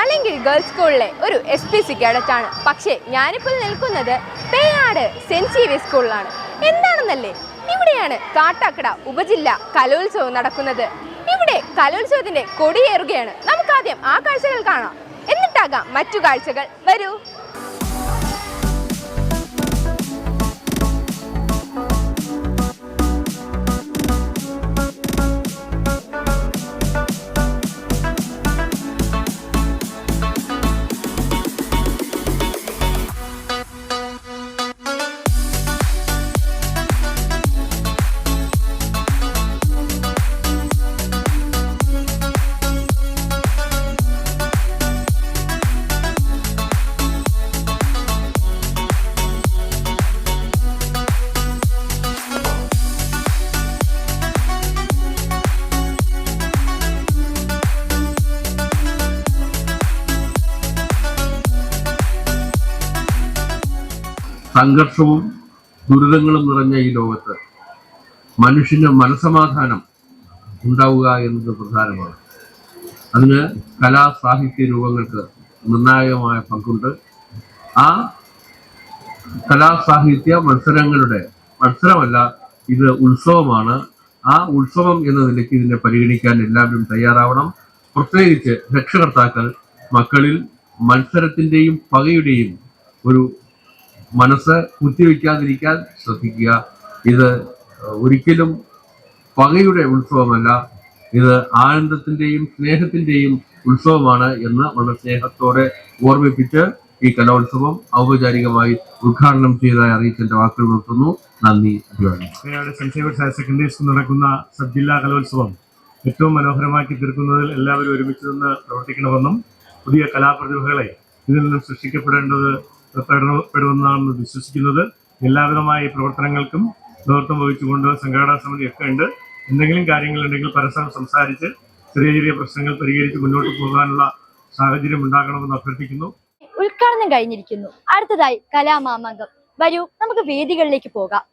മലങ്കി girls സ്കൂളിലെ ഒരു SPC കേഡറ്റാണ്. പക്ഷേ ഞാനിപ്പോൾ നിൽക്കുന്നത് പേയാട് സെന്റ് സേവിയർ സ്കൂളിലാണ്. എന്താണെന്നല്ലേ, ഇവിടെയാണ് കാട്ടാക്കട ഉപജില്ല കലോത്സവം നടക്കുന്നത്. ഇവിടെ കലോത്സവത്തിന്റെ കൊടിയേറുകയാണ്. നമുക്കാദ്യം ആ കാഴ്ചകൾ കാണാം, എന്നിട്ടാകാം മറ്റു കാഴ്ചകൾ. വരൂ. സംഘർഷവും ദുരിതങ്ങളും നിറഞ്ഞ ഈ ലോകത്ത് മനുഷ്യന് മനസമാധാനം ഉണ്ടാവുക എന്നത് പ്രധാനമാണ്. അതിന് കലാ സാഹിത്യ രൂപങ്ങൾക്ക് നിർണായകമായ പങ്കുണ്ട്. ആ കലാസാഹിത്യ മത്സരമല്ല, ഇത് ഉത്സവമാണ്. ആ ഉത്സവം എന്ന നിലയ്ക്ക് ഇതിനെ പരിഗണിക്കാൻ എല്ലാവരും തയ്യാറാവണം. പ്രത്യേകിച്ച് രക്ഷകർത്താക്കൾ മക്കളിൽ മത്സരത്തിൻ്റെയും പകയുടെയും ഒരു മനസ്സ് കുത്തിവെക്കാതിരിക്കാൻ ശ്രദ്ധിക്കുക. ഇത് ഒരിക്കലും പകയുടെ ഉത്സവമല്ല, ഇത് ആനന്ദത്തിൻ്റെയും സ്നേഹത്തിൻ്റെയും ഉത്സവമാണ് എന്ന് വളരെ സ്നേഹത്തോടെ ഓർമ്മിപ്പിച്ച് ഈ കലോത്സവം ഔപചാരികമായി ഉദ്ഘാടനം ചെയ്തതായി അറിയിച്ചെന്റെ വാക്കുകൾ നിർത്തുന്നു. നന്ദി. സെന്റ് സേവിയർസ് ഹയർ സെക്കൻഡറി സ്കൂളിൽ നടക്കുന്ന സബ് ജില്ലാ കലോത്സവം ഏറ്റവും മനോഹരമാക്കി തീർക്കുന്നതിൽ എല്ലാവരും ഒരുമിച്ച് നിന്ന് പ്രവർത്തിക്കണമെന്നും പുതിയ കലാപ്രതിഭകളെ ഇതിൽ നിന്നും സൃഷ്ടിക്കപ്പെടേണ്ടതെന്നാണെന്ന് വിശ്വസിക്കുന്നത്. എല്ലാവിധമായ പ്രവർത്തനങ്ങൾക്കും നേതൃത്വം വഹിച്ചുകൊണ്ട് സംഘാടക സമിതിയൊക്കെ ഉണ്ട്. എന്തെങ്കിലും കാര്യങ്ങളുണ്ടെങ്കിൽ പരസ്പരം സംസാരിച്ച് ചെറിയ ചെറിയ പ്രശ്നങ്ങൾ പരിഹരിച്ച് മുന്നോട്ട് പോകാനുള്ള സാഹചര്യം ഉണ്ടാകണമെന്ന് അഭ്യർത്ഥിക്കുന്നു. ഉദ്ഘാടനം കഴിഞ്ഞിരിക്കുന്നു. അടുത്തതായി കലാമാമാങ്കം. വരൂ, നമുക്ക് വേദികളിലേക്ക് പോകാം.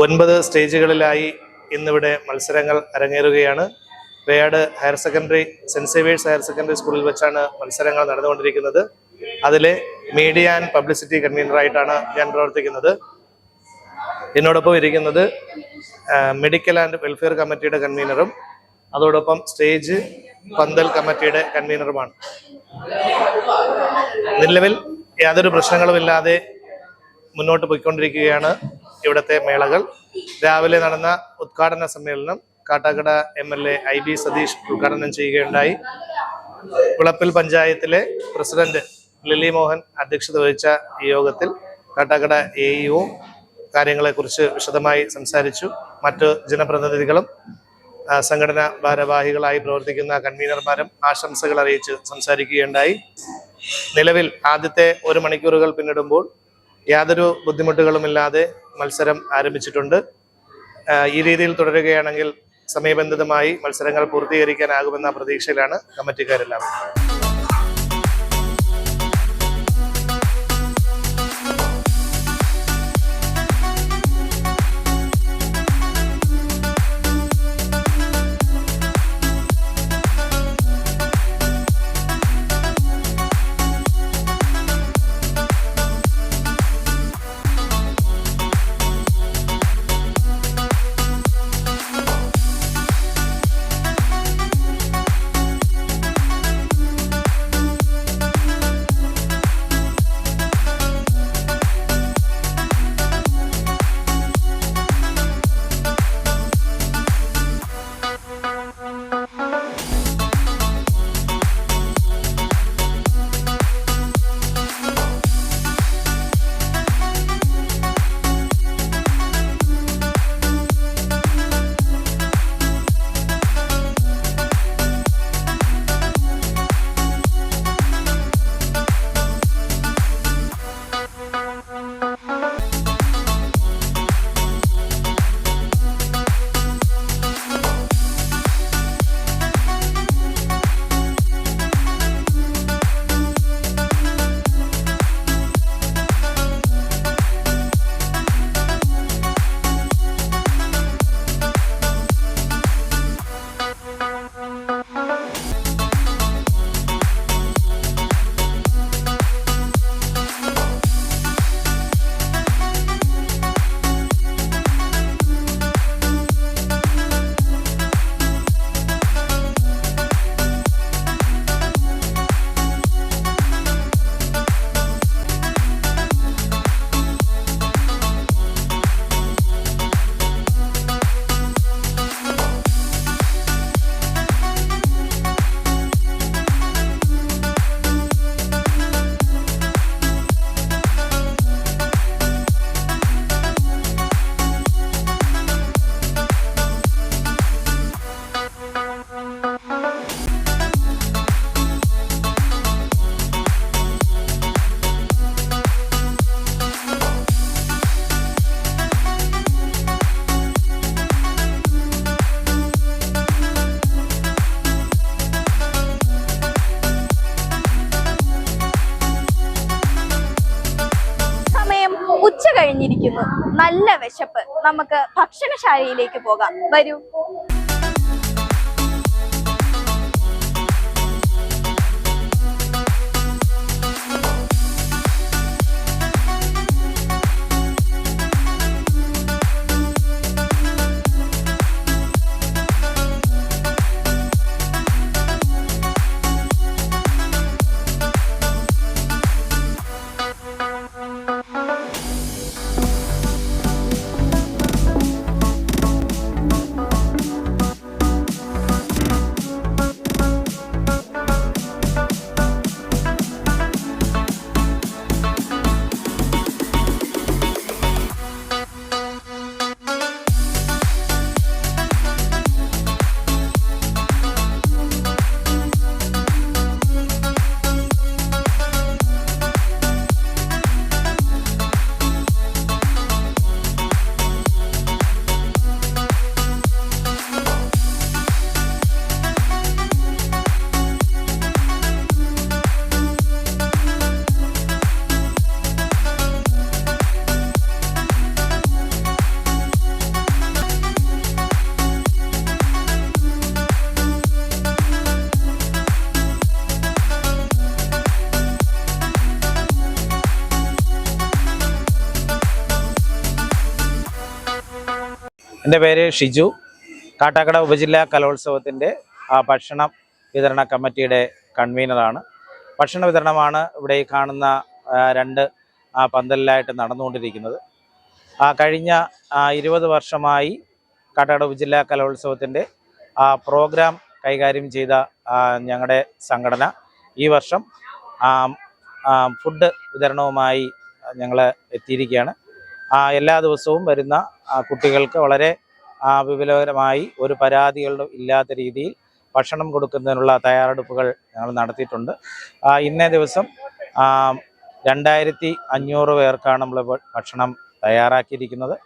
ഒൻപത് സ്റ്റേജുകളിലായി ഇന്നിവിടെ മത്സരങ്ങൾ അരങ്ങേറുകയാണ്. Peyad saint Xavier's higher secondary സ്കൂളിൽ വെച്ചാണ് മത്സരങ്ങൾ നടന്നുകൊണ്ടിരിക്കുന്നത്. അതിലെ മീഡിയ ആൻഡ് പബ്ലിസിറ്റി കൺവീനറായിട്ടാണ് ഞാൻ പ്രവർത്തിക്കുന്നത്. എന്നോടൊപ്പം ഇരിക്കുന്നത് മെഡിക്കൽ ആൻഡ് വെൽഫെയർ കമ്മിറ്റിയുടെ കൺവീനറും അതോടൊപ്പം സ്റ്റേജ് പന്തൽ കമ്മിറ്റിയുടെ കൺവീനറുമാണ്. നിലവിൽ യാതൊരു പ്രശ്നങ്ങളുമില്ലാതെ മുന്നോട്ട് പോയിക്കൊണ്ടിരിക്കുകയാണ് ഇവിടുത്തെ മേളകൾ. രാവിലെ നടന്ന ഉദ്ഘാടന സമ്മേളനം കാട്ടാക്കട MLA IB സതീഷ് ഉദ്ഘാടനം ചെയ്യുകയുണ്ടായി. വിളപ്പിൽ പഞ്ചായത്തിലെ പ്രസിഡന്റ് ലിലി മോഹൻ അധ്യക്ഷത വഹിച്ച ഈ യോഗത്തിൽ കാട്ടാക്കട AEO കാര്യങ്ങളെക്കുറിച്ച് വിശദമായി സംസാരിച്ചു. മറ്റു ജനപ്രതിനിധികളും സംഘടനാ ഭാരവാഹികളായി പ്രവർത്തിക്കുന്ന കൺവീനർമാരും ആശംസകൾ അറിയിച്ച് സംസാരിക്കുകയുണ്ടായി. നിലവിൽ ആദ്യത്തെ 1 മണിക്കൂറുകൾ പിന്നിടുമ്പോൾ യാതൊരു ബുദ്ധിമുട്ടുകളുമില്ലാതെ മത്സരം ആരംഭിച്ചിട്ടുണ്ട്. ഈ രീതിയിൽ തുടരുകയാണെങ്കിൽ സമയബന്ധിതമായി മത്സരങ്ങൾ പൂർത്തീകരിക്കാനാകുമെന്ന പ്രതീക്ഷയിലാണ് കമ്മിറ്റിക്കാരെല്ലാം. ഉച്ച കഴിഞ്ഞിരിക്കുന്നു, നല്ല വിശപ്പ്. നമുക്ക് ഭക്ഷണശാലയിലേക്ക് പോകാം, വരൂ. എൻ്റെ പേര് ഷിജു. കാട്ടാക്കട ഉപജില്ലാ കലോത്സവത്തിൻ്റെ ഭക്ഷണ വിതരണ കമ്മിറ്റിയുടെ കൺവീനറാണ്. ഭക്ഷണ വിതരണമാണ് ഇവിടെ ഈ കാണുന്ന 2 പന്തലിലായിട്ട് നടന്നുകൊണ്ടിരിക്കുന്നത്. കഴിഞ്ഞ 20 വർഷമായി കാട്ടാക്കട ഉപജില്ലാ കലോത്സവത്തിൻ്റെ പ്രോഗ്രാം കൈകാര്യം ചെയ്ത ഞങ്ങളുടെ സംഘടന ഈ വർഷം ഫുഡ് വിതരണവുമായി ഞങ്ങൾ എത്തിയിരിക്കുകയാണ്. എല്ലാ ദിവസവും വരുന്ന കുട്ടികൾക്ക് വളരെ വിപുലകരമായി ഒരു പരാതികളും ഇല്ലാത്ത രീതിയിൽ ഭക്ഷണം കൊടുക്കുന്നതിനുള്ള തയ്യാറെടുപ്പുകൾ ഞങ്ങൾ നടത്തിയിട്ടുണ്ട്. ഇന്നേ ദിവസം 2500 പേർക്കാണ് നമ്മൾ ഭക്ഷണം തയ്യാറാക്കിയിരിക്കുന്നത്.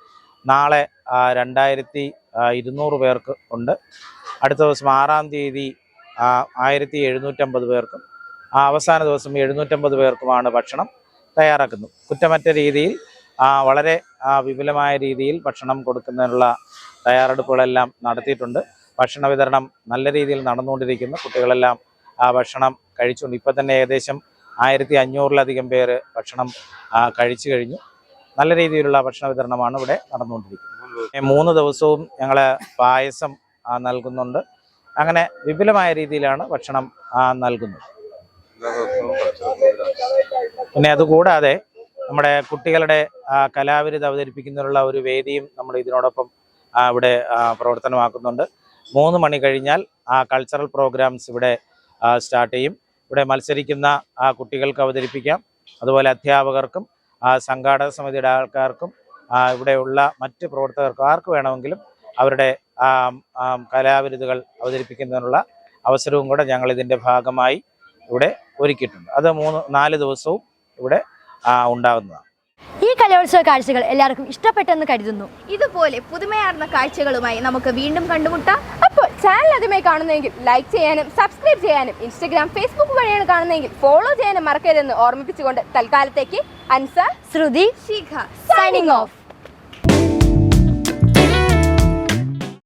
നാളെ 2200 പേർക്ക് ഉണ്ട്. അടുത്ത ദിവസം 6-ാം തീയതി 1750 പേർക്കും അവസാന ദിവസം 750 പേർക്കുമാണ് ഭക്ഷണം തയ്യാറാക്കുന്നത്. കുറ്റമറ്റ രീതിയിൽ വളരെ വിപുലമായ രീതിയിൽ ഭക്ഷണം കൊടുക്കുന്നതിനുള്ള തയ്യാറെടുപ്പുകളെല്ലാം നടത്തിയിട്ടുണ്ട്. ഭക്ഷണ വിതരണം നല്ല രീതിയിൽ നടന്നുകൊണ്ടിരിക്കുന്നു. കുട്ടികളെല്ലാം ഭക്ഷണം കഴിച്ചുകൊണ്ട് ഇപ്പം തന്നെ ഏകദേശം 1500-ലധികം പേര് ഭക്ഷണം കഴിച്ചു കഴിഞ്ഞു. നല്ല രീതിയിലുള്ള ഭക്ഷണ വിതരണമാണ് ഇവിടെ നടന്നുകൊണ്ടിരിക്കുന്നത്. 3 ദിവസവും ഞങ്ങൾ പായസം നൽകുന്നുണ്ട്. അങ്ങനെ വിപുലമായ രീതിയിലാണ് ഭക്ഷണം നൽകുന്നത്. പിന്നെ അതുകൂടാതെ നമ്മുടെ കുട്ടികളുടെ കലാവിരുത് അവതരിപ്പിക്കുന്നതിനുള്ള ഒരു വേദിയും നമ്മൾ ഇതിനോടൊപ്പം ഇവിടെ പ്രവർത്തനമാക്കുന്നുണ്ട്. 3 മണി കഴിഞ്ഞാൽ കൾച്ചറൽ പ്രോഗ്രാംസ് ഇവിടെ സ്റ്റാർട്ട് ചെയ്യും. ഇവിടെ മത്സരിക്കുന്ന കുട്ടികൾക്ക് അവതരിപ്പിക്കാം. അതുപോലെ അധ്യാപകർക്കും സംഘാടക സമിതിയുടെ ആൾക്കാർക്കും ഇവിടെയുള്ള മറ്റ് പ്രവർത്തകർക്കും ആർക്ക് വേണമെങ്കിലും അവരുടെ കലാവിരുതുകൾ അവതരിപ്പിക്കുന്നതിനുള്ള അവസരവും കൂടെ ഞങ്ങൾ ഇതിൻ്റെ ഭാഗമായി ഇവിടെ ഒരുക്കിയിട്ടുണ്ട്. അത് 3-4 ദിവസവും ഇവിടെ ഉണ്ടാകുന്നതാണ്. ഈ കലോത്സവ കാഴ്ചകൾ എല്ലാവർക്കും ഇഷ്ടപ്പെട്ടെന്ന് കരുതുന്നു. ഇതുപോലെ പുതുമയാർന്ന കാഴ്ചകളുമായി നമുക്ക് വീണ്ടും കണ്ടുമുട്ടാം. അപ്പോൾ ചാനൽ ആദ്യമായി കാണുന്നതെങ്കിൽ ലൈക്ക് ചെയ്യാനും സബ്സ്ക്രൈബ് ചെയ്യാനും ഇൻസ്റ്റഗ്രാം ഫേസ്ബുക്ക് വഴിയാണ് കാണുന്നതെങ്കിൽ ഫോളോ ചെയ്യാനും മറക്കരുതെന്ന് ഓർമ്മിപ്പിച്ചുകൊണ്ട് തൽക്കാലത്തേക്ക് അൻസ, ശ്രുതി, ശിഖ സൈനിങ് ഓഫ്.